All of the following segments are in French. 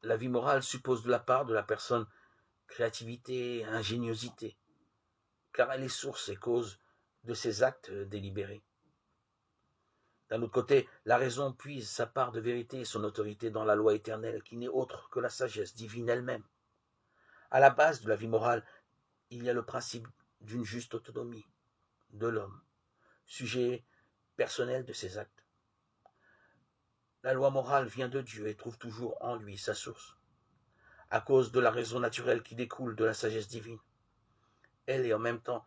La vie morale suppose de la part de la personne créativité, ingéniosité, car elle est source et cause de ses actes délibérés. D'un autre côté, la raison puise sa part de vérité et son autorité dans la loi éternelle qui n'est autre que la sagesse divine elle-même. À la base de la vie morale, il y a le principe d'une juste autonomie de l'homme, sujet personnel de ses actes. La loi morale vient de Dieu et trouve toujours en lui sa source, à cause de la raison naturelle qui découle de la sagesse divine. Elle est en même temps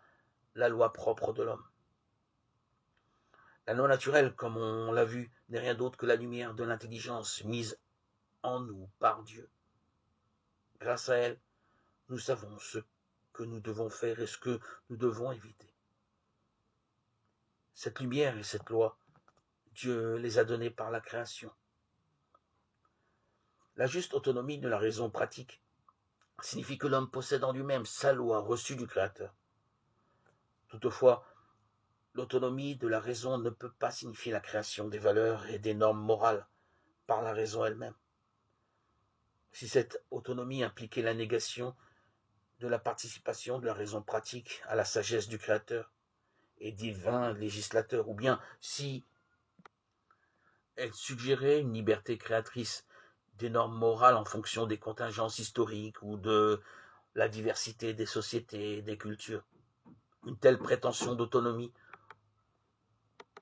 la loi propre de l'homme. La loi naturelle, comme on l'a vu, n'est rien d'autre que la lumière de l'intelligence mise en nous par Dieu. Grâce à elle, nous savons ce que nous devons faire et ce que nous devons éviter. Cette lumière et cette loi, Dieu les a données par la création. La juste autonomie de la raison pratique signifie que l'homme possède en lui-même sa loi reçue du Créateur. Toutefois, l'autonomie de la raison ne peut pas signifier la création des valeurs et des normes morales par la raison elle-même. Si cette autonomie impliquait la négation de la participation de la raison pratique à la sagesse du Créateur et divin législateur, ou bien si elle suggérait une liberté créatrice des normes morales en fonction des contingences historiques ou de la diversité des sociétés et des cultures. Une telle prétention d'autonomie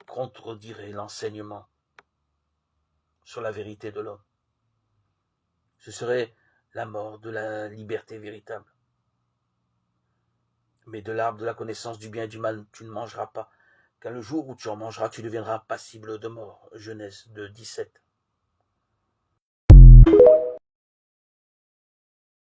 contredirait l'enseignement sur la vérité de l'homme. Ce serait la mort de la liberté véritable. Mais de l'arbre de la connaissance du bien et du mal, tu ne mangeras pas, car le jour où tu en mangeras, tu deviendras passible de mort. Genèse 2, 17.